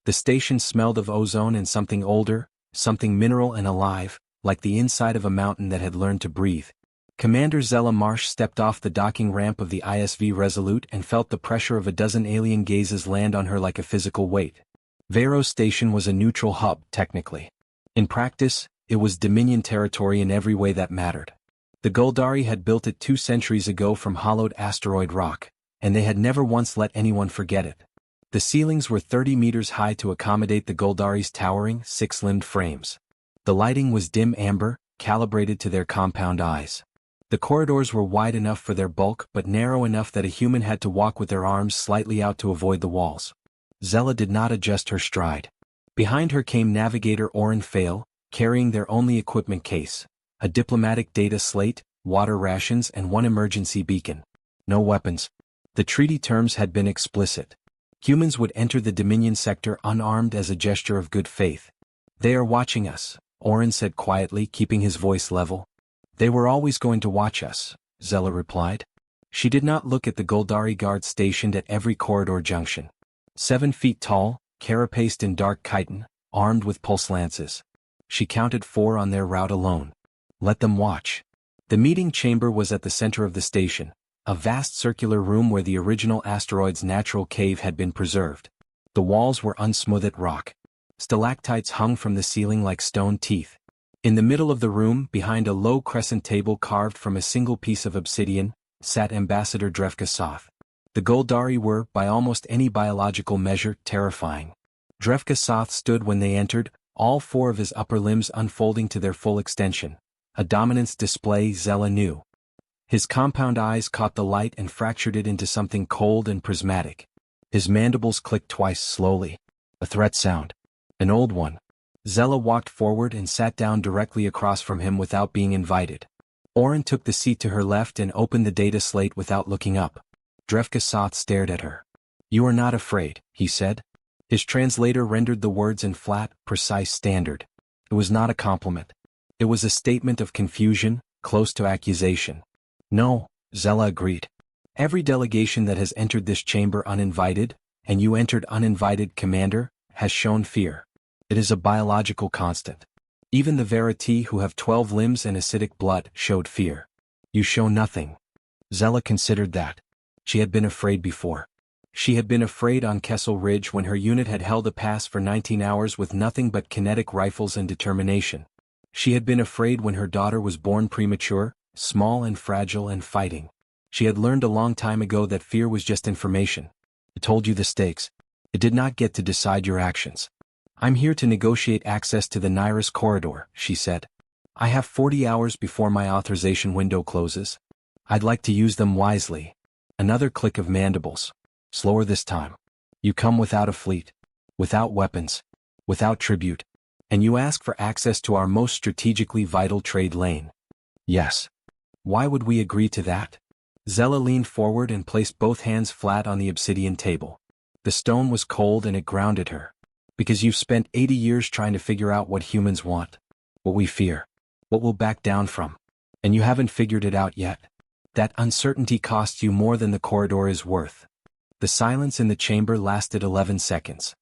The station smelled of ozone and something older, something mineral and alive, like the inside of a mountain that had learned to breathe. Commander Zella Marsh stepped off the docking ramp of the ISV Resolute and felt the pressure of a dozen alien gazes land on her like a physical weight. Vero's station was a neutral hub, technically. In practice, it was Dominion territory in every way that mattered. The Guldari had built it 2 centuries ago from hollowed asteroid rock, and they had never once let anyone forget it. The ceilings were 30 meters high to accommodate the Guldari's towering, 6-limbed frames. The lighting was dim amber, calibrated to their compound eyes. The corridors were wide enough for their bulk but narrow enough that a human had to walk with their arms slightly out to avoid the walls. Zella did not adjust her stride. Behind her came Navigator Oren Fail, carrying their only equipment case, a diplomatic data slate, water rations and 1 emergency beacon. No weapons. The treaty terms had been explicit. Humans would enter the Dominion sector unarmed as a gesture of good faith. "They are watching us," Oren said quietly, keeping his voice level. "They were always going to watch us," Zella replied. She did not look at the Guldari guards stationed at every corridor junction. 7 feet tall, carapaced in dark chitin, armed with pulse lances. She counted 4 on their route alone. Let them watch. The meeting chamber was at the center of the station, a vast circular room where the original asteroid's natural cave had been preserved. The walls were unsmoothed rock. Stalactites hung from the ceiling like stone teeth. In the middle of the room, behind a low crescent table carved from a single piece of obsidian, sat Ambassador Drevka Soth. The Guldari were, by almost any biological measure, terrifying. Drevka Soth stood when they entered, all 4 of his upper limbs unfolding to their full extension, a dominance display Zella knew. His compound eyes caught the light and fractured it into something cold and prismatic. His mandibles clicked twice slowly. A threat sound. An old one. Zella walked forward and sat down directly across from him without being invited. Oren took the seat to her left and opened the data slate without looking up. Drevka Soth stared at her. "You are not afraid," he said. His translator rendered the words in flat, precise standard. It was not a compliment. It was a statement of confusion, close to accusation. "No," Zella agreed. "Every delegation that has entered this chamber uninvited, and you entered uninvited, Commander, has shown fear. It is a biological constant. Even the Verity who have 12 limbs and acidic blood showed fear. You show nothing." Zella considered that. She had been afraid before. She had been afraid on Kessel Ridge when her unit had held a pass for 19 hours with nothing but kinetic rifles and determination. She had been afraid when her daughter was born premature, small and fragile and fighting. She had learned a long time ago that fear was just information. It told you the stakes. It did not get to decide your actions. "I'm here to negotiate access to the Nyrus corridor," she said. "I have 40 hours before my authorization window closes. I'd like to use them wisely." Another click of mandibles. Slower this time. "You come without a fleet, without weapons, without tribute, and you ask for access to our most strategically vital trade lane." "Yes." "Why would we agree to that?" Zella leaned forward and placed both hands flat on the obsidian table. The stone was cold and it grounded her. "Because you've spent 80 years trying to figure out what humans want, what we fear, what we'll back down from, and you haven't figured it out yet. That uncertainty costs you more than the corridor is worth." The silence in the chamber lasted 11 seconds.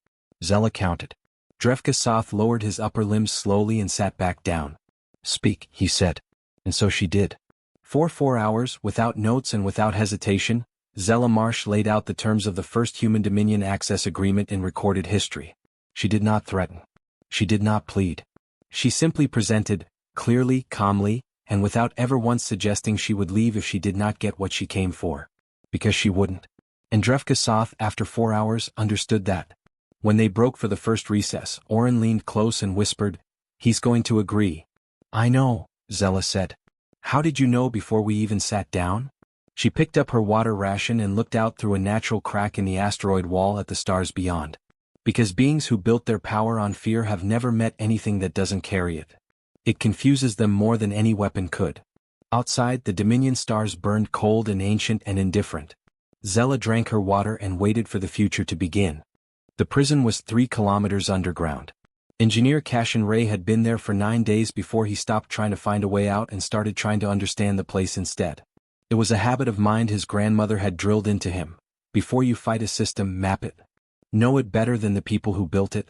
Zella counted. Drevka Soth lowered his upper limbs slowly and sat back down. "Speak," he said. And so she did. For 4 hours, without notes and without hesitation, Zella Marsh laid out the terms of the first Human Dominion Access Agreement in recorded history. She did not threaten. She did not plead. She simply presented, clearly, calmly, and without ever once suggesting she would leave if she did not get what she came for. Because she wouldn't. And Drevka Soth, after 4 hours, understood that. When they broke for the first recess, Oren leaned close and whispered, "He's going to agree." "I know," Zella said. "How did you know before we even sat down?" She picked up her water ration and looked out through a natural crack in the asteroid wall at the stars beyond. "Because beings who built their power on fear have never met anything that doesn't carry it. It confuses them more than any weapon could." Outside, the Dominion stars burned cold and ancient and indifferent. Zella drank her water and waited for the future to begin. The prison was 3 kilometers underground. Engineer Cashin Ray had been there for 9 days before he stopped trying to find a way out and started trying to understand the place instead. It was a habit of mind his grandmother had drilled into him. Before you fight a system, map it. Know it better than the people who built it?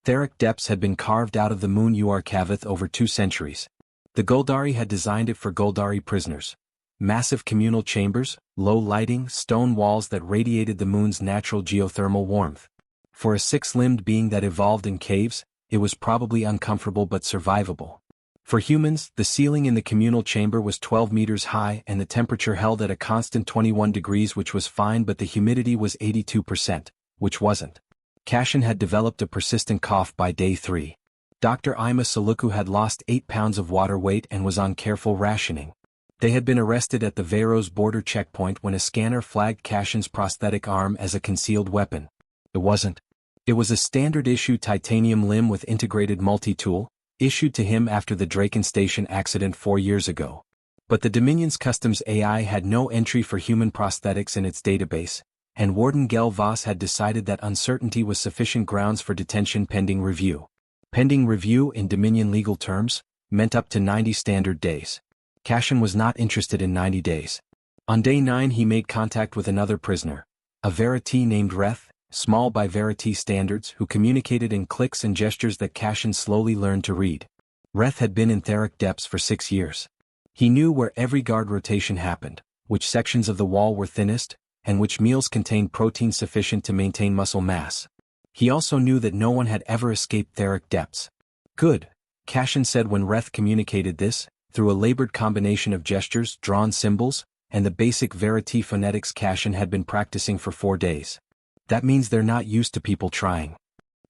Theric depths had been carved out of the moon Uarkavith over 2 centuries. The Goldari had designed it for Goldari prisoners. Massive communal chambers, low lighting, stone walls that radiated the moon's natural geothermal warmth. For a 6-limbed being that evolved in caves, it was probably uncomfortable but survivable. For humans, the ceiling in the communal chamber was 12 meters high and the temperature held at a constant 21 degrees, which was fine, but the humidity was 82%, which wasn't. Kashin had developed a persistent cough by day 3. Dr. Ima Saluku had lost 8 pounds of water weight and was on careful rationing. They had been arrested at the Veyros border checkpoint when a scanner flagged Kashin's prosthetic arm as a concealed weapon. It wasn't. It was a standard-issue titanium limb with integrated multi-tool, issued to him after the Draken Station accident 4 years ago. But the Dominion's customs AI had no entry for human prosthetics in its database, and Warden Gelvas had decided that uncertainty was sufficient grounds for detention pending review. Pending review in Dominion legal terms meant up to 90 standard days. Kashin was not interested in 90 days. On day 9 he made contact with another prisoner, a Verity named Reth, small by Verity standards, who communicated in clicks and gestures that Kashin slowly learned to read. Reth had been in Theric depths for 6 years. He knew where every guard rotation happened, which sections of the wall were thinnest, and which meals contained protein sufficient to maintain muscle mass. He also knew that no one had ever escaped Theric depths. Good, Kashin said when Reth communicated this, through a labored combination of gestures, drawn symbols, and the basic Verity phonetics Kashin had been practicing for 4 days. That means they're not used to people trying.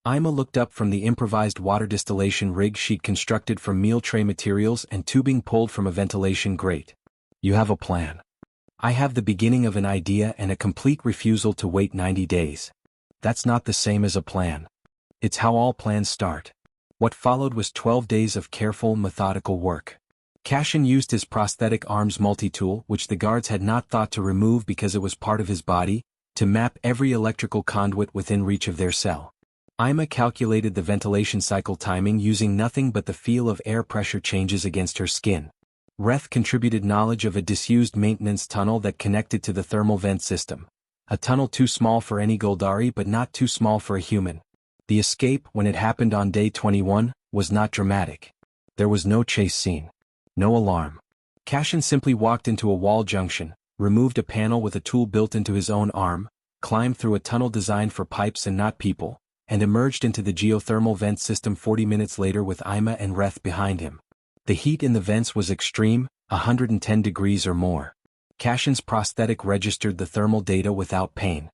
Ima looked up from the improvised water distillation rig she'd constructed from meal tray materials and tubing pulled from a ventilation grate. You have a plan. I have the beginning of an idea and a complete refusal to wait 90 days. That's not the same as a plan. It's how all plans start. What followed was 12 days of careful, methodical work. Kashin used his prosthetic arm's multi-tool, which the guards had not thought to remove because it was part of his body, to map every electrical conduit within reach of their cell. Ima calculated the ventilation cycle timing using nothing but the feel of air pressure changes against her skin. Reth contributed knowledge of a disused maintenance tunnel that connected to the thermal vent system. A tunnel too small for any Goldari but not too small for a human. The escape, when it happened on day 21, was not dramatic. There was no chase scene. No alarm. Kashin simply walked into a wall junction, removed a panel with a tool built into his own arm, climbed through a tunnel designed for pipes and not people, and emerged into the geothermal vent system 40 minutes later with Ima and Reth behind him. The heat in the vents was extreme, 110 degrees or more. Kashin's prosthetic registered the thermal data without pain.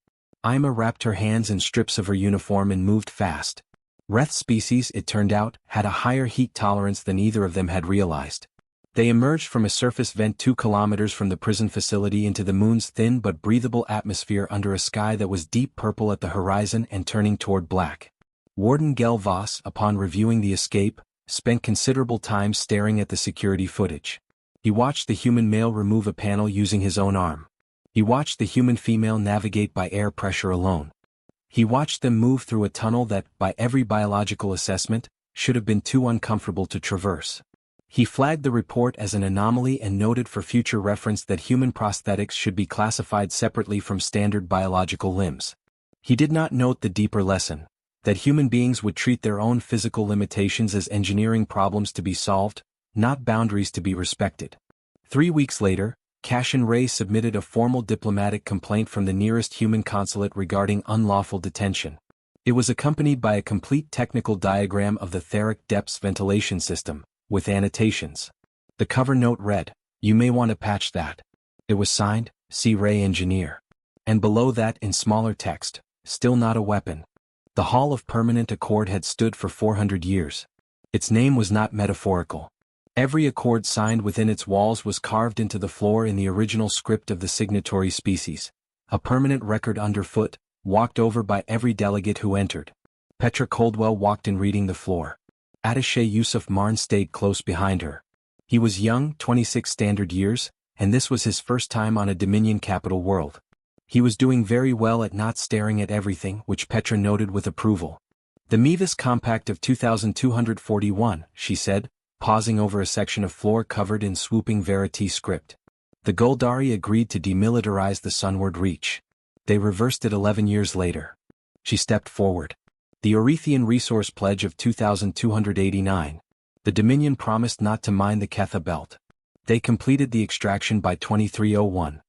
Ima wrapped her hands in strips of her uniform and moved fast. Reth's species, it turned out, had a higher heat tolerance than either of them had realized. They emerged from a surface vent 2 kilometers from the prison facility into the moon's thin but breathable atmosphere under a sky that was deep purple at the horizon and turning toward black. Warden Gelvas, upon reviewing the escape, spent considerable time staring at the security footage. He watched the human male remove a panel using his own arm. He watched the human female navigate by air pressure alone. He watched them move through a tunnel that, by every biological assessment, should have been too uncomfortable to traverse. He flagged the report as an anomaly and noted for future reference that human prosthetics should be classified separately from standard biological limbs. He did not note the deeper lesson, that human beings would treat their own physical limitations as engineering problems to be solved, not boundaries to be respected. 3 weeks later, Kashin Ray submitted a formal diplomatic complaint from the nearest human consulate regarding unlawful detention. It was accompanied by a complete technical diagram of the Theric depths ventilation system, with annotations. The cover note read, "You may want to patch that." It was signed, C. Ray Engineer. And below that in smaller text, "Still not a weapon." The Hall of Permanent Accord had stood for 400 years. Its name was not metaphorical. Every accord signed within its walls was carved into the floor in the original script of the signatory species. A permanent record underfoot, walked over by every delegate who entered. Petra Coldwell walked in reading the floor. Attaché Yusuf Marn stayed close behind her. He was young, 26 standard years, and this was his first time on a Dominion capital world. He was doing very well at not staring at everything, which Petra noted with approval. "The Mevis Compact of 2241, she said, pausing over a section of floor covered in swooping Verity script. The Goldari agreed to demilitarize the Sunward Reach. They reversed it 11 years later. She stepped forward. The Orethian Resource Pledge of 2289. The Dominion promised not to mine the Ketha Belt. They completed the extraction by 2301.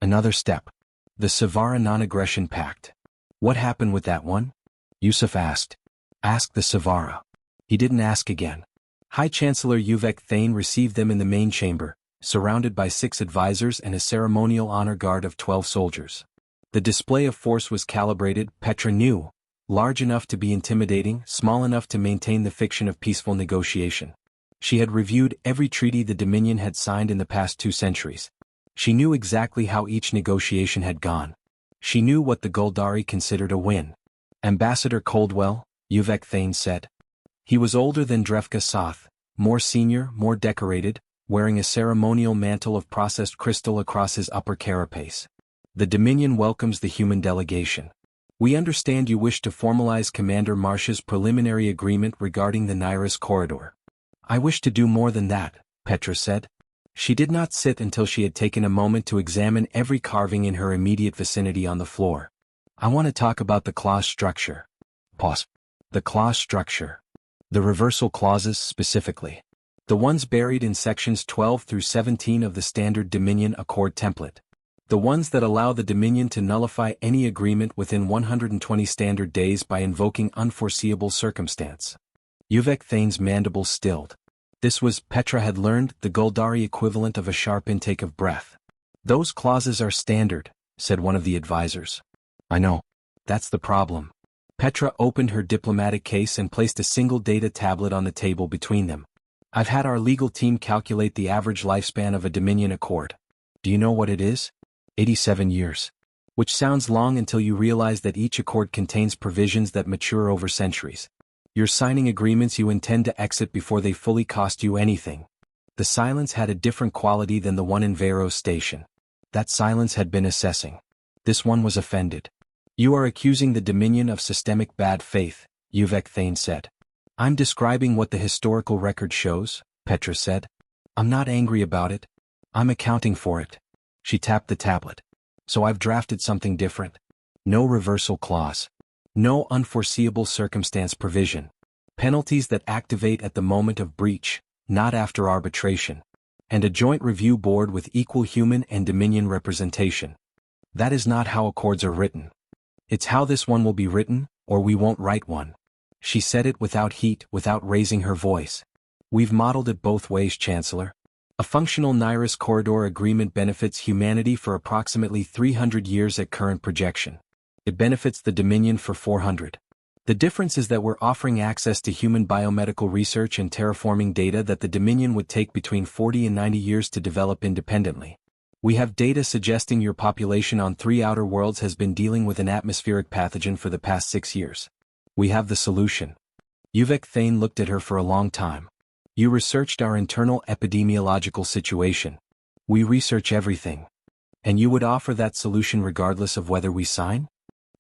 Another step. The Savara Non-Aggression Pact. What happened with that one? Yusuf asked. Ask the Savara. He didn't ask again. High Chancellor Uvek Thane received them in the main chamber, surrounded by 6 advisors and a ceremonial honor guard of 12 soldiers. The display of force was calibrated, Petra knew, large enough to be intimidating, small enough to maintain the fiction of peaceful negotiation. She had reviewed every treaty the Dominion had signed in the past 2 centuries. She knew exactly how each negotiation had gone. She knew what the Guldari considered a win. Ambassador Coldwell, Uvek Thane said. He was older than Drevka Soth, more senior, more decorated, wearing a ceremonial mantle of processed crystal across his upper carapace. The Dominion welcomes the human delegation. We understand you wish to formalize Commander Marsh's preliminary agreement regarding the Nairis corridor. I wish to do more than that, Petra said. She did not sit until she had taken a moment to examine every carving in her immediate vicinity on the floor. I want to talk about the clause structure. Pause. The clause structure. The reversal clauses specifically. The ones buried in sections 12 through 17 of the standard Dominion Accord template. The ones that allow the Dominion to nullify any agreement within 120 standard days by invoking unforeseeable circumstance. Uvek Thane's mandibles stilled. This was, Petra had learned, the Guldari equivalent of a sharp intake of breath. Those clauses are standard, said one of the advisors. I know. That's the problem. Petra opened her diplomatic case and placed a single data tablet on the table between them. I've had our legal team calculate the average lifespan of a Dominion Accord. Do you know what it is? 87 years. Which sounds long until you realize that each accord contains provisions that mature over centuries. You're signing agreements you intend to exit before they fully cost you anything. The silence had a different quality than the one in Vero's station. That silence had been assessing. This one was offended. You are accusing the Dominion of systemic bad faith, Uvek Thane said. I'm describing what the historical record shows, Petra said. I'm not angry about it. I'm accounting for it. She tapped the tablet. So I've drafted something different. No reversal clause. No unforeseeable circumstance provision. Penalties that activate at the moment of breach, not after arbitration. And a joint review board with equal human and Dominion representation. That is not how accords are written. It's how this one will be written, or we won't write one. She said it without heat, without raising her voice. We've modeled it both ways, Chancellor. A functional Nairis corridor agreement benefits humanity for approximately 300 years at current projection. It benefits the Dominion for 400. The difference is that we're offering access to human biomedical research and terraforming data that the Dominion would take between 40 and 90 years to develop independently. We have data suggesting your population on 3 outer worlds has been dealing with an atmospheric pathogen for the past 6 years. We have the solution. Uvek Thane looked at her for a long time. You researched our internal epidemiological situation. We research everything. And you would offer that solution regardless of whether we sign?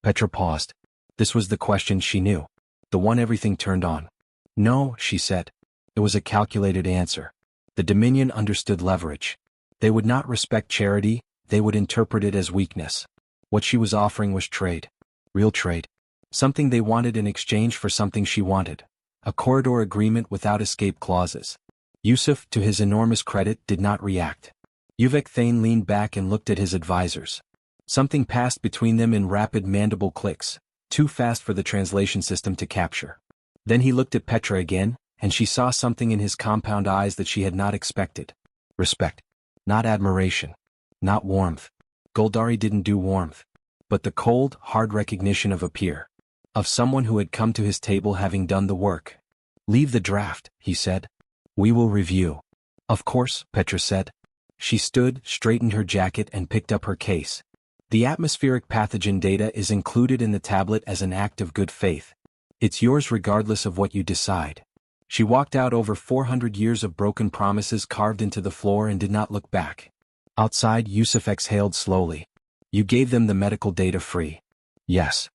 Petra paused. This was the question she knew. The one everything turned on. No, she said. It was a calculated answer. The Dominion understood leverage. They would not respect charity, they would interpret it as weakness. What she was offering was trade. Real trade. Something they wanted in exchange for something she wanted. A corridor agreement without escape clauses. Yusuf, to his enormous credit, did not react. Uvek Thane leaned back and looked at his advisors. Something passed between them in rapid mandible clicks, too fast for the translation system to capture. Then he looked at Petra again, and she saw something in his compound eyes that she had not expected. Respect. Not admiration. Not warmth. Guldari didn't do warmth. But the cold, hard recognition of a peer. Of someone who had come to his table having done the work. Leave the draft, he said. We will review. Of course, Petra said. She stood, straightened her jacket and picked up her case. The atmospheric pathogen data is included in the tablet as an act of good faith. It's yours regardless of what you decide. She walked out over 400 years of broken promises carved into the floor and did not look back. Outside, Yusuf exhaled slowly. You gave them the medical data free. Yes.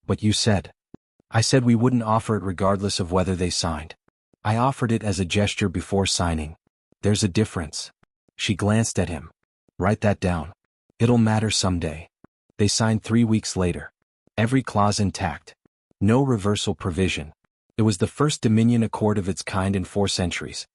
But you said. I said we wouldn't offer it regardless of whether they signed. I offered it as a gesture before signing. There's a difference. She glanced at him. Write that down. It'll matter someday. They signed 3 weeks later. Every clause intact. No reversal provision. It was the first Dominion Accord of its kind in 4 centuries.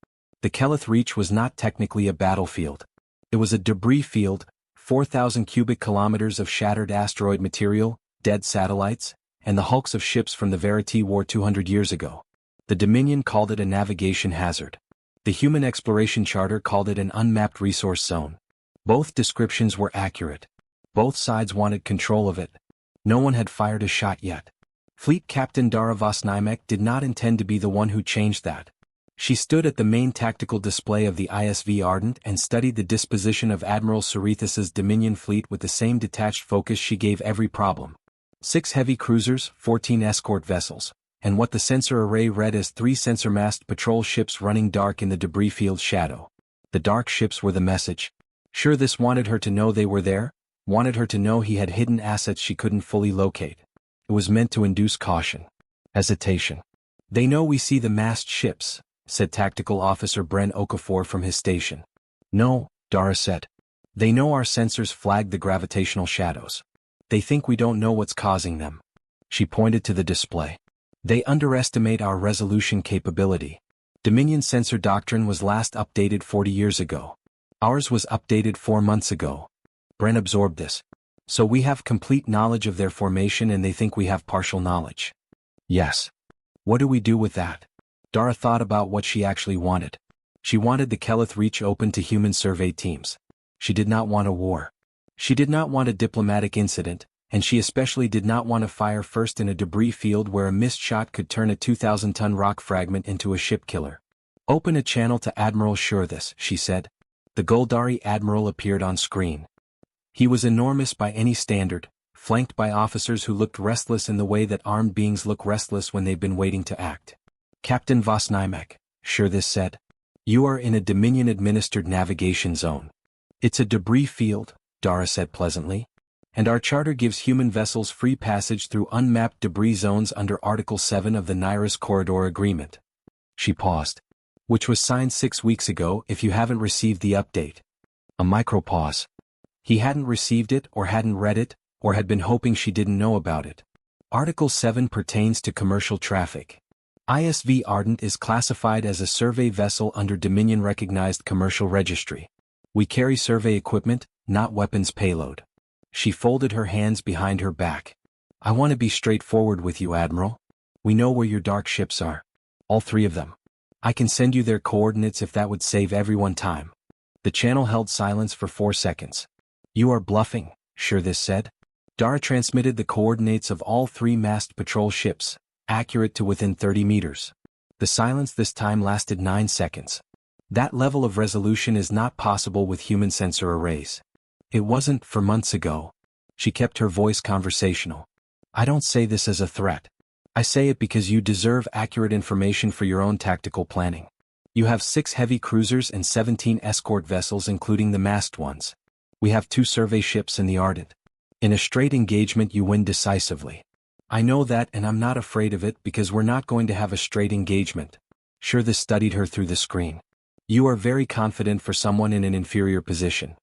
The Keleth Reach was not technically a battlefield. It was a debris field, 4,000 cubic kilometers of shattered asteroid material, dead satellites, and the hulks of ships from the Verity War 200 years ago. The Dominion called it a navigation hazard. The Human Exploration Charter called it an unmapped resource zone. Both descriptions were accurate. Both sides wanted control of it. No one had fired a shot yet. Fleet Captain Dara Vosnimek did not intend to be the one who changed that. She stood at the main tactical display of the ISV Ardent and studied the disposition of Admiral Cerethas's Dominion fleet with the same detached focus she gave every problem. 6 heavy cruisers, 14 escort vessels, and what the sensor array read as 3 sensor-masked patrol ships running dark in the debris field's shadow. The dark ships were the message. Sure, this wanted her to know they were there, wanted her to know he had hidden assets she couldn't fully locate. It was meant to induce caution. Hesitation. They know we see the masked ships, said Tactical Officer Bren Okafor from his station. No, Dara said. They know our sensors flagged the gravitational shadows. They think we don't know what's causing them. She pointed to the display. They underestimate our resolution capability. Dominion sensor doctrine was last updated 40 years ago. Ours was updated 4 months ago. Bren absorbed this. So we have complete knowledge of their formation and they think we have partial knowledge. Yes. What do we do with that? Dara thought about what she actually wanted. She wanted the Keleth Reach open to human survey teams. She did not want a war. She did not want a diplomatic incident, and she especially did not want to fire first in a debris field where a missed shot could turn a 2,000-ton rock fragment into a ship killer. Open a channel to Admiral Cerethas, she said. The Goldari Admiral appeared on screen. He was enormous by any standard, flanked by officers who looked restless in the way that armed beings look restless when they've been waiting to act. Captain Vosnimek, Cerethas said. You are in a Dominion-administered navigation zone. It's a debris field, Dara said pleasantly. And our charter gives human vessels free passage through unmapped debris zones under Article 7 of the Nairis Corridor Agreement. She paused. Which was signed 6 weeks ago if you haven't received the update. A micro-pause. He hadn't received it or hadn't read it, or had been hoping she didn't know about it. Article 7 pertains to commercial traffic. ISV Ardent is classified as a survey vessel under Dominion-recognized commercial registry. We carry survey equipment, not weapons payload. She folded her hands behind her back. I want to be straightforward with you, Admiral. We know where your dark ships are. All 3 of them. I can send you their coordinates if that would save everyone time. The channel held silence for 4 seconds. You are bluffing, Cerethas said. Dara transmitted the coordinates of all 3 masked patrol ships, accurate to within 30 meters. The silence this time lasted 9 seconds. That level of resolution is not possible with human sensor arrays. It wasn't for months ago. She kept her voice conversational. I don't say this as a threat. I say it because you deserve accurate information for your own tactical planning. You have 6 heavy cruisers and 17 escort vessels including the masked ones. We have 2 survey ships in the Ardent. In a straight engagement you win decisively. I know that and I'm not afraid of it because we're not going to have a straight engagement. Cerethas studied her through the screen. You are very confident for someone in an inferior position.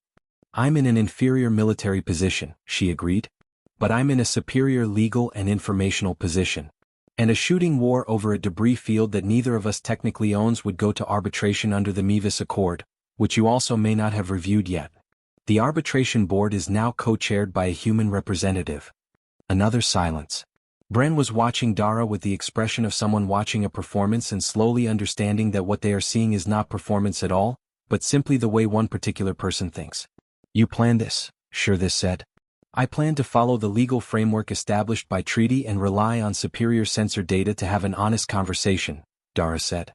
I'm in an inferior military position, she agreed. But I'm in a superior legal and informational position. And a shooting war over a debris field that neither of us technically owns would go to arbitration under the Mevis Accord, which you also may not have reviewed yet. The arbitration board is now co-chaired by a human representative. Another silence. Bren was watching Dara with the expression of someone watching a performance and slowly understanding that what they are seeing is not performance at all, but simply the way one particular person thinks. You planned this, Cerethas said. I plan to follow the legal framework established by treaty and rely on superior sensor data to have an honest conversation, Dara said.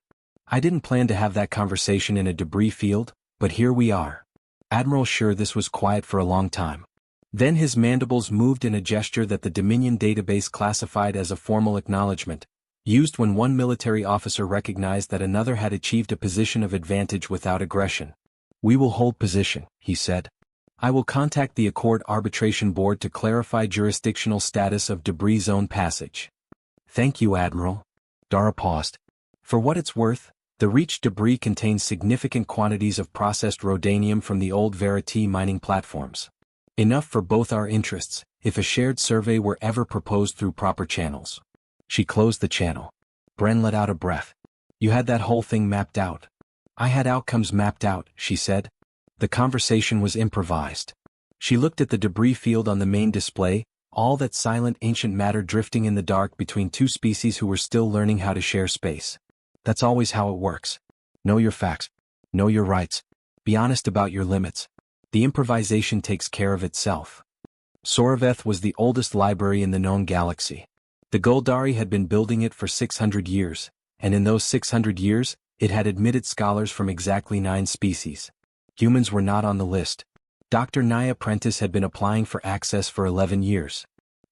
I didn't plan to have that conversation in a debris field, but here we are. Admiral Cerethas was quiet for a long time. Then his mandibles moved in a gesture that the Dominion database classified as a formal acknowledgement, used when one military officer recognized that another had achieved a position of advantage without aggression. We will hold position, he said. I will contact the Accord Arbitration Board to clarify jurisdictional status of debris zone passage. Thank you, Admiral. Dara paused. For what it's worth, the Reach debris contains significant quantities of processed rhodanium from the old Verity mining platforms. Enough for both our interests, if a shared survey were ever proposed through proper channels. She closed the channel. Bren let out a breath. You had that whole thing mapped out. I had outcomes mapped out, she said. The conversation was improvised. She looked at the debris field on the main display, all that silent ancient matter drifting in the dark between two species who were still learning how to share space. That's always how it works. Know your facts. Know your rights. Be honest about your limits. The improvisation takes care of itself. Soraveth was the oldest library in the known galaxy. The Goldari had been building it for 600 years, and in those 600 years, it had admitted scholars from exactly 9 species. Humans were not on the list. Dr. Naya Prentice had been applying for access for 11 years.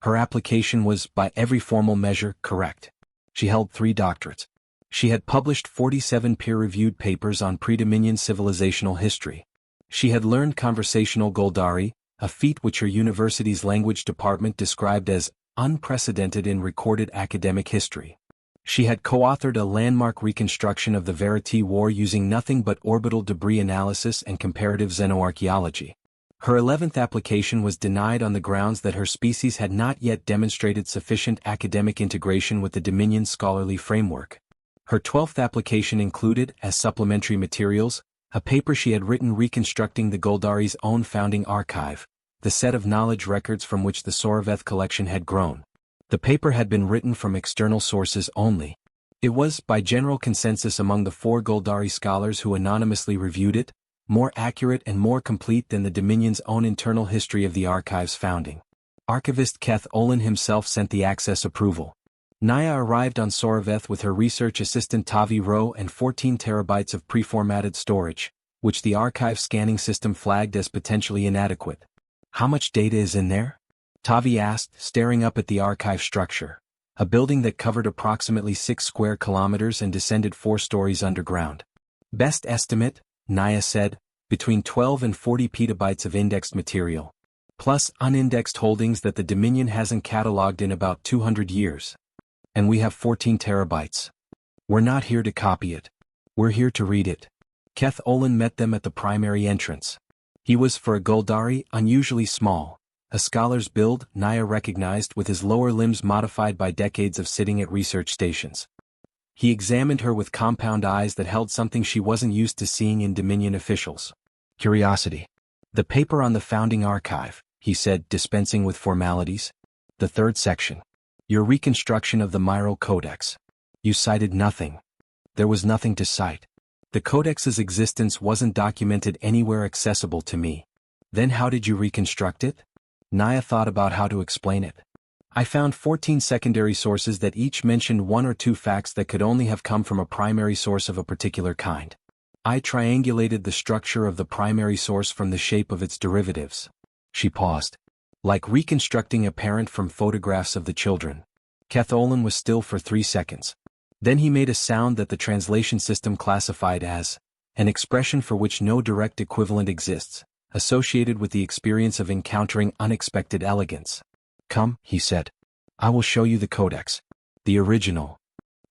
Her application was, by every formal measure, correct. She held 3 doctorates. She had published 47 peer-reviewed papers on pre-Dominion civilizational history. She had learned conversational Goldari, a feat which her university's language department described as unprecedented in recorded academic history. She had co-authored a landmark reconstruction of the Verity War using nothing but orbital debris analysis and comparative xenoarchaeology. Her 11th application was denied on the grounds that her species had not yet demonstrated sufficient academic integration with the Dominion scholarly framework. Her 12th application included, as supplementary materials, a paper she had written reconstructing the Goldari's own founding archive, the set of knowledge records from which the Soraveth collection had grown. The paper had been written from external sources only. It was, by general consensus among the 4 Goldari scholars who anonymously reviewed it, more accurate and more complete than the Dominion's own internal history of the archive's founding. Archivist Keth Olin himself sent the access approval. Naya arrived on Soraveth with her research assistant Tavi Rowe and 14 terabytes of preformatted storage, which the archive scanning system flagged as potentially inadequate. How much data is in there? Tavi asked, staring up at the archive structure, a building that covered approximately 6 square kilometers and descended 4 stories underground. Best estimate, Naya said, between 12 and 40 petabytes of indexed material, plus unindexed holdings that the Dominion hasn't cataloged in about 200 years. And we have 14 terabytes. We're not here to copy it. We're here to read it. Keth Olin met them at the primary entrance. He was, for a Goldari, unusually small. A scholar's build, Naya recognized, with his lower limbs modified by decades of sitting at research stations. He examined her with compound eyes that held something she wasn't used to seeing in Dominion officials. Curiosity. The paper on the founding archive, he said, dispensing with formalities. The 3rd section. Your reconstruction of the Myro Codex. You cited nothing. There was nothing to cite. The codex's existence wasn't documented anywhere accessible to me. Then how did you reconstruct it? Naya thought about how to explain it. I found 14 secondary sources that each mentioned 1 or 2 facts that could only have come from a primary source of a particular kind. I triangulated the structure of the primary source from the shape of its derivatives. She paused. Like reconstructing a parent from photographs of the children. Keth Olin was still for 3 seconds. Then he made a sound that the translation system classified as an expression for which no direct equivalent exists, associated with the experience of encountering unexpected elegance. Come, he said. I will show you the codex. The original.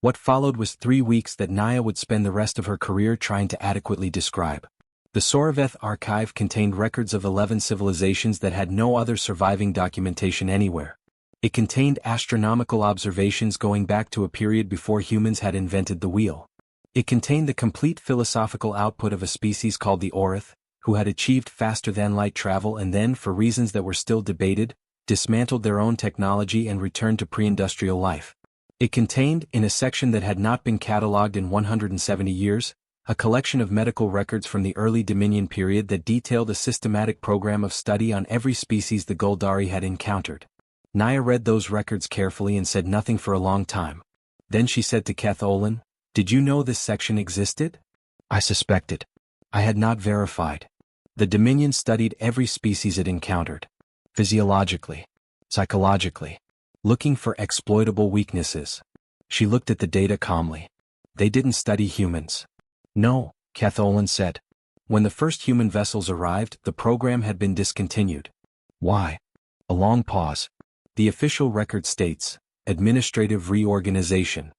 What followed was 3 weeks that Naya would spend the rest of her career trying to adequately describe. The Soraveth archive contained records of 11 civilizations that had no other surviving documentation anywhere. It contained astronomical observations going back to a period before humans had invented the wheel. It contained the complete philosophical output of a species called the Orith, who had achieved faster-than-light travel and then, for reasons that were still debated, dismantled their own technology and returned to pre-industrial life. It contained, in a section that had not been catalogued in 170 years, a collection of medical records from the early Dominion period that detailed a systematic program of study on every species the Goldari had encountered. Naya read those records carefully and said nothing for a long time. Then she said to Keth Olin, "Did you know this section existed?" "I suspected. I had not verified. The Dominion studied every species it encountered. Physiologically. Psychologically. Looking for exploitable weaknesses." She looked at the data calmly. "They didn't study humans." "No," Keth Olin said. "When the first human vessels arrived, the program had been discontinued." "Why?" A long pause. "The official record states, administrative reorganization."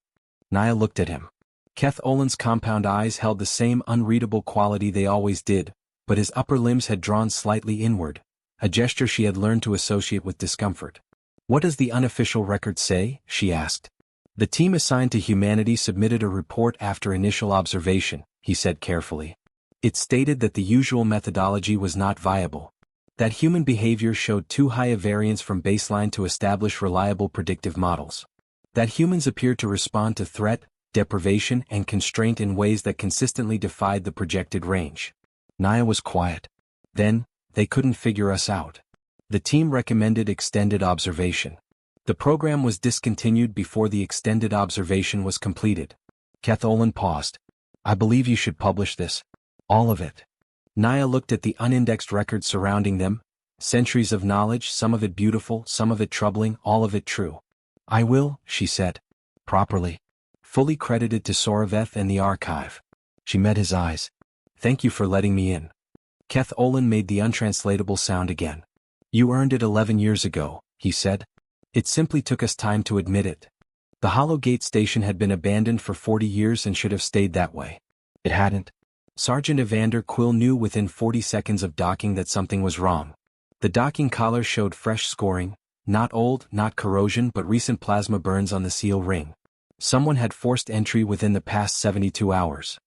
Naya looked at him. Keth Olin's compound eyes held the same unreadable quality they always did, but his upper limbs had drawn slightly inward, a gesture she had learned to associate with discomfort. "What does the unofficial record say?" she asked. "The team assigned to humanity submitted a report after initial observation," he said carefully. "It stated that the usual methodology was not viable. That human behavior showed too high a variance from baseline to establish reliable predictive models. That humans appeared to respond to threat, deprivation, and constraint in ways that consistently defied the projected range." Naya was quiet. "Then, they couldn't figure us out. The team recommended extended observation. The program was discontinued before the extended observation was completed." Keth Olin paused. "I believe you should publish this. All of it." Naya looked at the unindexed records surrounding them. Centuries of knowledge, some of it beautiful, some of it troubling, all of it true. "I will," she said. "Properly. Fully credited to Soraveth and the archive." She met his eyes. "Thank you for letting me in." Keth Olin made the untranslatable sound again. "You earned it 11 years ago," he said. "It simply took us time to admit it. The Hollow Gate station had been abandoned for 40 years and should have stayed that way. It hadn't." Sergeant Evander Quill knew within 40 seconds of docking that something was wrong. The docking collar showed fresh scoring, not old, not corrosion, but recent plasma burns on the seal ring. Someone had forced entry within the past 72 hours.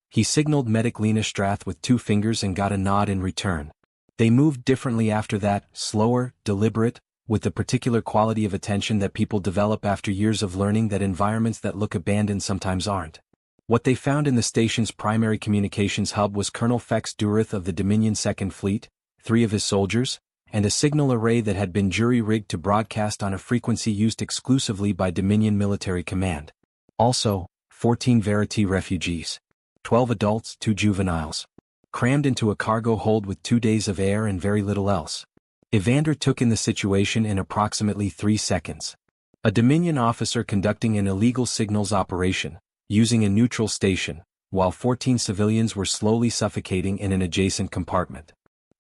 He signaled Medic Lena Strath with 2 fingers and got a nod in return. They moved differently after that, slower, deliberate, with the particular quality of attention that people develop after years of learning that environments that look abandoned sometimes aren't. What they found in the station's primary communications hub was Colonel Fex Durith of the Dominion 2nd Fleet, 3 of his soldiers, and a signal array that had been jury-rigged to broadcast on a frequency used exclusively by Dominion Military Command. Also, 14 Verity refugees. 12 adults, 2 juveniles. Crammed into a cargo hold with 2 days of air and very little else. Evander took in the situation in approximately 3 seconds. A Dominion officer conducting an illegal signals operation, using a neutral station, while 14 civilians were slowly suffocating in an adjacent compartment.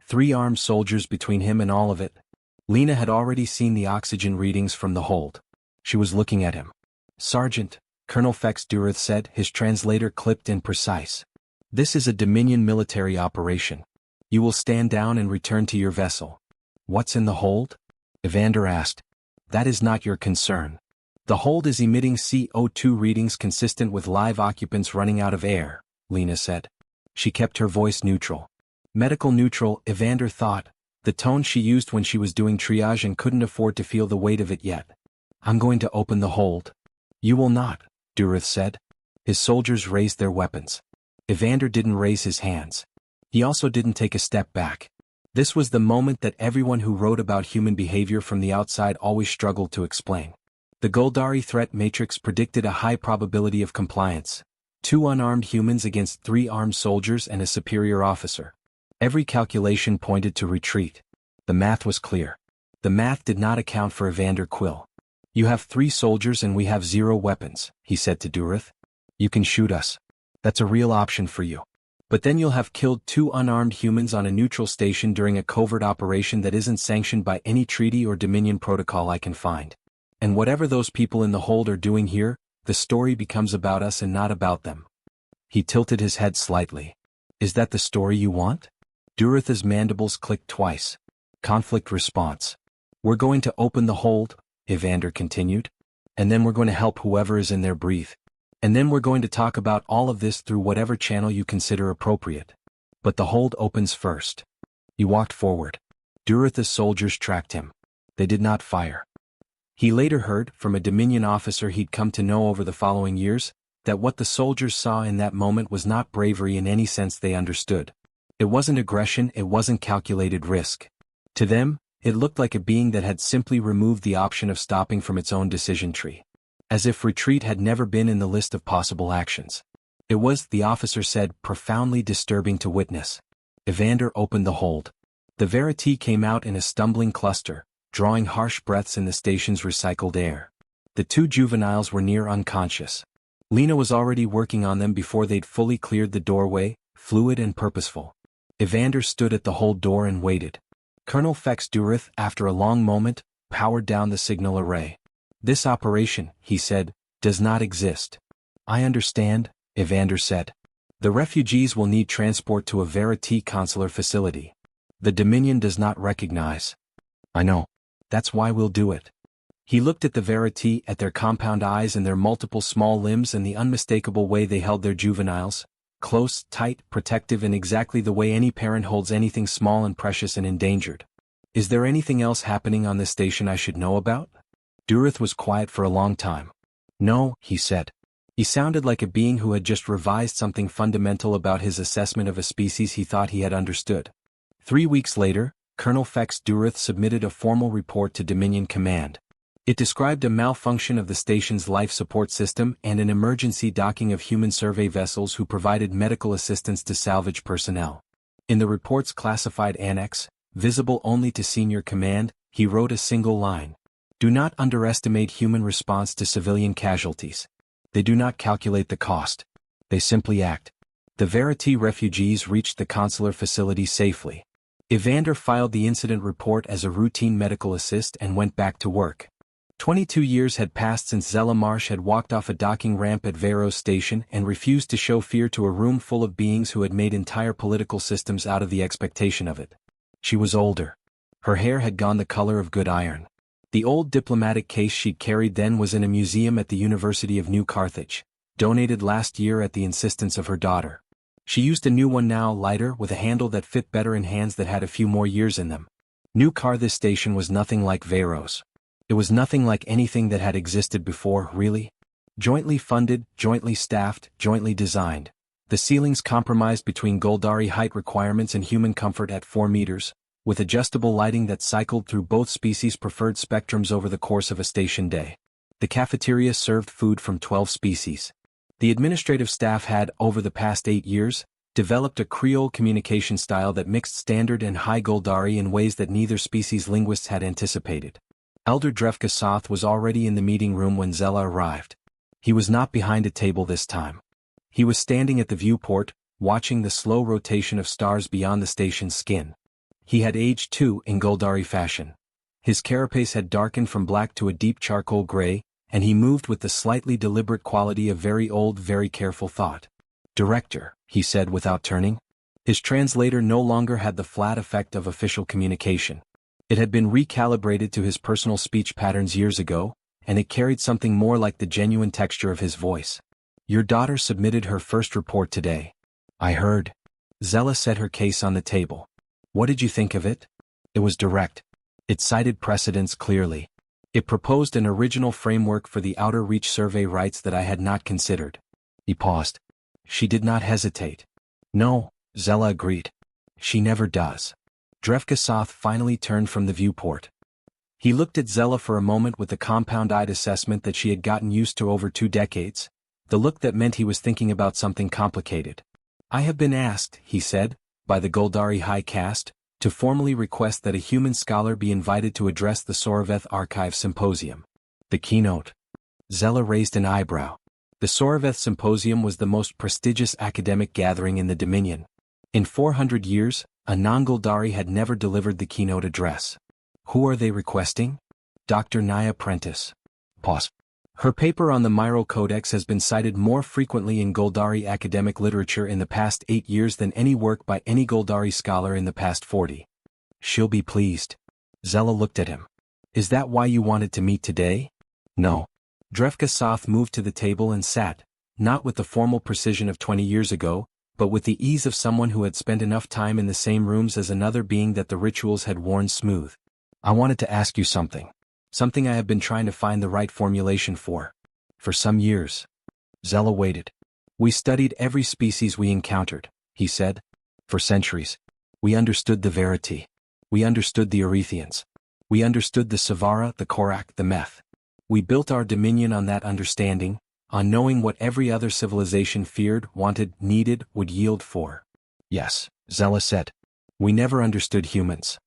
3 armed soldiers between him and all of it. Lena had already seen the oxygen readings from the hold. She was looking at him. "Sergeant," Colonel Fex Durith said, his translator clipped and precise. "This is a Dominion military operation. You will stand down and return to your vessel." "What's in the hold?" Evander asked. "That is not your concern. The hold is emitting CO2 readings consistent with live occupants running out of air," Lena said. She kept her voice neutral. Medical neutral, Evander thought, the tone she used when she was doing triage and couldn't afford to feel the weight of it yet. "I'm going to open the hold." "You will not," Durith said. His soldiers raised their weapons. Evander didn't raise his hands. He also didn't take a step back. This was the moment that everyone who wrote about human behavior from the outside always struggled to explain. The Goldari threat matrix predicted a high probability of compliance. 2 unarmed humans against 3 armed soldiers and a superior officer. Every calculation pointed to retreat. The math was clear. The math did not account for Evander Quill. "You have 3 soldiers and we have 0 weapons," he said to Durith. "You can shoot us. That's a real option for you. But then you'll have killed 2 unarmed humans on a neutral station during a covert operation that isn't sanctioned by any treaty or Dominion protocol I can find. And whatever those people in the hold are doing here, the story becomes about us and not about them." He tilted his head slightly. "Is that the story you want?" Durith's mandibles clicked twice. Conflict response. "We're going to open the hold," Evander continued. "And then we're going to help whoever is in there breathe. And then we're going to talk about all of this through whatever channel you consider appropriate. But the hold opens first." He walked forward. Durith's soldiers tracked him. They did not fire. He later heard, from a Dominion officer he'd come to know over the following years, that what the soldiers saw in that moment was not bravery in any sense they understood. It wasn't aggression, it wasn't calculated risk. To them, it looked like a being that had simply removed the option of stopping from its own decision tree. As if retreat had never been in the list of possible actions. It was, the officer said, profoundly disturbing to witness. Evander opened the hold. The Verity came out in a stumbling cluster, drawing harsh breaths in the station's recycled air. The 2 juveniles were near unconscious. Lena was already working on them before they'd fully cleared the doorway, fluid and purposeful. Evander stood at the hold door and waited. Colonel Fex Durith, after a long moment, powered down the signal array. "This operation," he said, "does not exist." "I understand," Evander said. "The refugees will need transport to a Verity consular facility. The Dominion does not recognize. I know. That's why we'll do it. He looked at the Verity, at their compound eyes and their multiple small limbs and the unmistakable way they held their juveniles, close, tight, protective in exactly the way any parent holds anything small and precious and endangered. Is there anything else happening on this station I should know about? Durith was quiet for a long time. No, he said. He sounded like a being who had just revised something fundamental about his assessment of a species he thought he had understood. 3 weeks later, Colonel Fex Durith submitted a formal report to Dominion Command. It described a malfunction of the station's life support system and an emergency docking of human survey vessels who provided medical assistance to salvage personnel. In the report's classified annex, visible only to senior command, he wrote a single line. Do not underestimate human response to civilian casualties. They do not calculate the cost. They simply act. The Verity refugees reached the consular facility safely. Evander filed the incident report as a routine medical assist and went back to work. 22 years had passed since Zella Marsh had walked off a docking ramp at Veros Station and refused to show fear to a room full of beings who had made entire political systems out of the expectation of it. She was older. Her hair had gone the color of good iron. The old diplomatic case she'd carried then was in a museum at the University of New Carthage, donated last year at the insistence of her daughter. She used a new one now, lighter, with a handle that fit better in hands that had a few more years in them. New Carthage Station was nothing like Veros. It was nothing like anything that had existed before, really. Jointly funded, jointly staffed, jointly designed. The ceilings compromised between Goldari height requirements and human comfort at 4 meters, with adjustable lighting that cycled through both species' preferred spectrums over the course of a station day. The cafeteria served food from 12 species. The administrative staff had, over the past 8 years, developed a Creole communication style that mixed standard and high Goldari in ways that neither species' linguists had anticipated. Elder Drevka Soth was already in the meeting room when Zella arrived. He was not behind a table this time. He was standing at the viewport, watching the slow rotation of stars beyond the station's skin. He had aged too, in Goldari fashion. His carapace had darkened from black to a deep charcoal gray, and he moved with the slightly deliberate quality of very old, very careful thought. Director, he said without turning. His translator no longer had the flat effect of official communication. It had been recalibrated to his personal speech patterns years ago, and it carried something more like the genuine texture of his voice. Your daughter submitted her first report today. I heard. Zella set her case on the table. What did you think of it? It was direct. It cited precedents clearly. It proposed an original framework for the outer reach survey rights that I had not considered. He paused. She did not hesitate. No, Zella agreed. She never does. Drevka Soth finally turned from the viewport. He looked at Zella for a moment with the compound-eyed assessment that she had gotten used to over 2 decades, the look that meant he was thinking about something complicated. I have been asked, he said, by the Goldari High Caste, to formally request that a human scholar be invited to address the Soraveth Archive Symposium. The keynote. Zella raised an eyebrow. The Soraveth Symposium was the most prestigious academic gathering in the Dominion. In 400 years, a non-Goldari had never delivered the keynote address. Who are they requesting? Dr. Naya Prentice. Pause. Her paper on the Myro Codex has been cited more frequently in Goldari academic literature in the past 8 years than any work by any Goldari scholar in the past 40. She'll be pleased. Zella looked at him. Is that why you wanted to meet today? No. Drevka Soth moved to the table and sat, not with the formal precision of 20 years ago, but with the ease of someone who had spent enough time in the same rooms as another being that the rituals had worn smooth. I wanted to ask you something. Something I have been trying to find the right formulation for. For some years. Zella waited. We studied every species we encountered, he said. For centuries. We understood the Verity. We understood the Erethians. We understood the Savara, the Korak, the Meth. We built our dominion on that understanding, on knowing what every other civilization feared, wanted, needed, would yield for. Yes, Zella said. We never understood humans.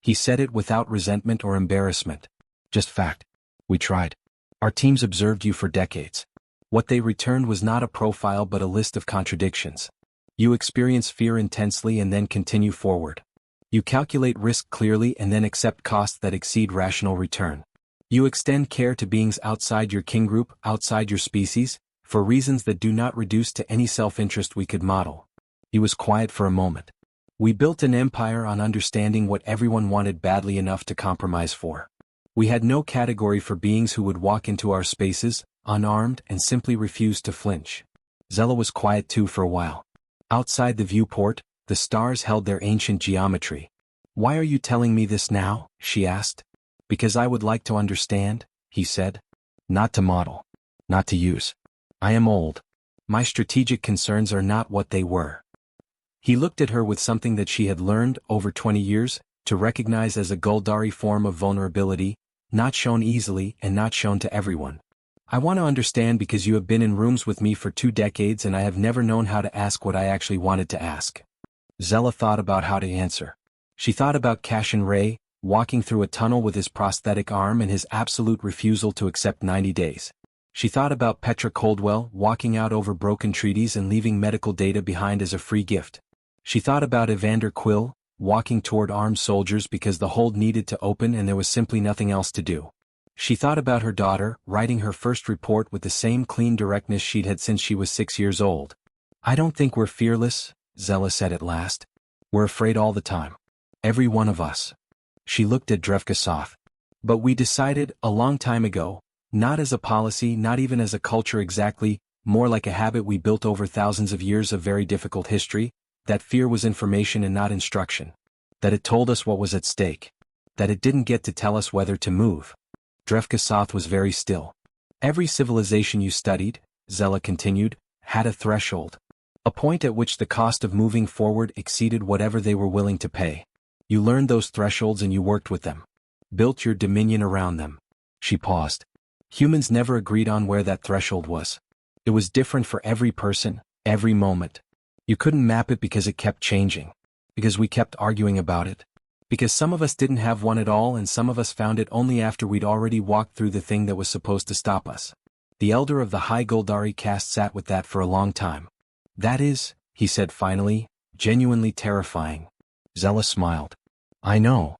He said it without resentment or embarrassment. Just fact. We tried. Our teams observed you for decades. What they returned was not a profile but a list of contradictions. You experience fear intensely and then continue forward. You calculate risk clearly and then accept costs that exceed rational return. You extend care to beings outside your kin group, outside your species, for reasons that do not reduce to any self-interest we could model. He was quiet for a moment. We built an empire on understanding what everyone wanted badly enough to compromise for. We had no category for beings who would walk into our spaces, unarmed and simply refuse to flinch. Zella was quiet too for a while. Outside the viewport, the stars held their ancient geometry. "Why are you telling me this now?" she asked. "Because I would like to understand," he said. "Not to model. Not to use. I am old. My strategic concerns are not what they were." He looked at her with something that she had learned over 20 years, to recognize as a Guldari form of vulnerability, not shown easily and not shown to everyone. "I want to understand because you have been in rooms with me for 2 decades and I have never known how to ask what I actually wanted to ask." Zella thought about how to answer. She thought about Cashin Ray, walking through a tunnel with his prosthetic arm and his absolute refusal to accept 90 days. She thought about Petra Coldwell walking out over broken treaties and leaving medical data behind as a free gift. She thought about Evander Quill, walking toward armed soldiers because the hold needed to open and there was simply nothing else to do. She thought about her daughter, writing her first report with the same clean directness she'd had since she was 6 years old. "I don't think we're fearless," Zella said at last. "We're afraid all the time. Every one of us." She looked at Drevkasov. "But we decided, a long time ago, not as a policy, not even as a culture exactly, more like a habit we built over thousands of years of very difficult history, that fear was information and not instruction. That it told us what was at stake. That it didn't get to tell us whether to move." Drevkasov was very still. "Every civilization you studied," Zella continued, "had a threshold. A point at which the cost of moving forward exceeded whatever they were willing to pay. You learned those thresholds and you worked with them. Built your dominion around them." She paused. "Humans never agreed on where that threshold was. It was different for every person, every moment. You couldn't map it because it kept changing. Because we kept arguing about it. Because some of us didn't have one at all and some of us found it only after we'd already walked through the thing that was supposed to stop us. The elder of the High Guldari caste sat with that for a long time. That is," he said finally, "genuinely terrifying." Zella smiled. "I know.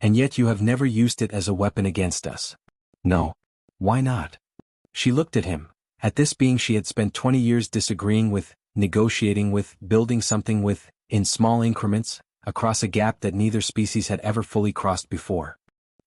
And yet you have never used it as a weapon against us." "No. Why not?" She looked at him, at this being she had spent 20 years disagreeing with, negotiating with, building something with, in small increments, across a gap that neither species had ever fully crossed before.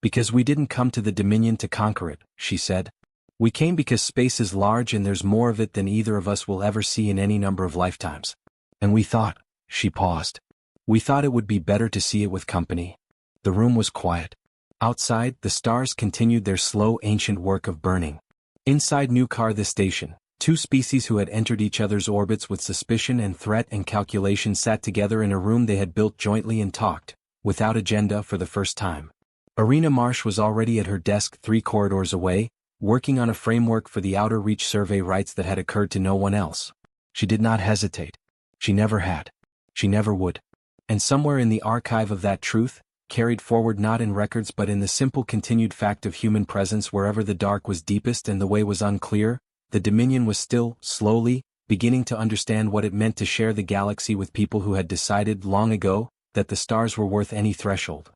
"Because we didn't come to the Dominion to conquer it," she said. "We came because space is large and there's more of it than either of us will ever see in any number of lifetimes. And we thought," she paused, "we thought it would be better to see it with company." The room was quiet. Outside, the stars continued their slow ancient work of burning. Inside Newcar the station, 2 species who had entered each other's orbits with suspicion and threat and calculation sat together in a room they had built jointly and talked, without agenda, for the first time. Irina Marsh was already at her desk 3 corridors away, working on a framework for the Outer Reach survey rights that had occurred to no one else. She did not hesitate. She never had. She never would. And somewhere in the archive of that truth, carried forward not in records but in the simple continued fact of human presence wherever the dark was deepest and the way was unclear, the Dominion was still, slowly, beginning to understand what it meant to share the galaxy with people who had decided long ago that the stars were worth any threshold.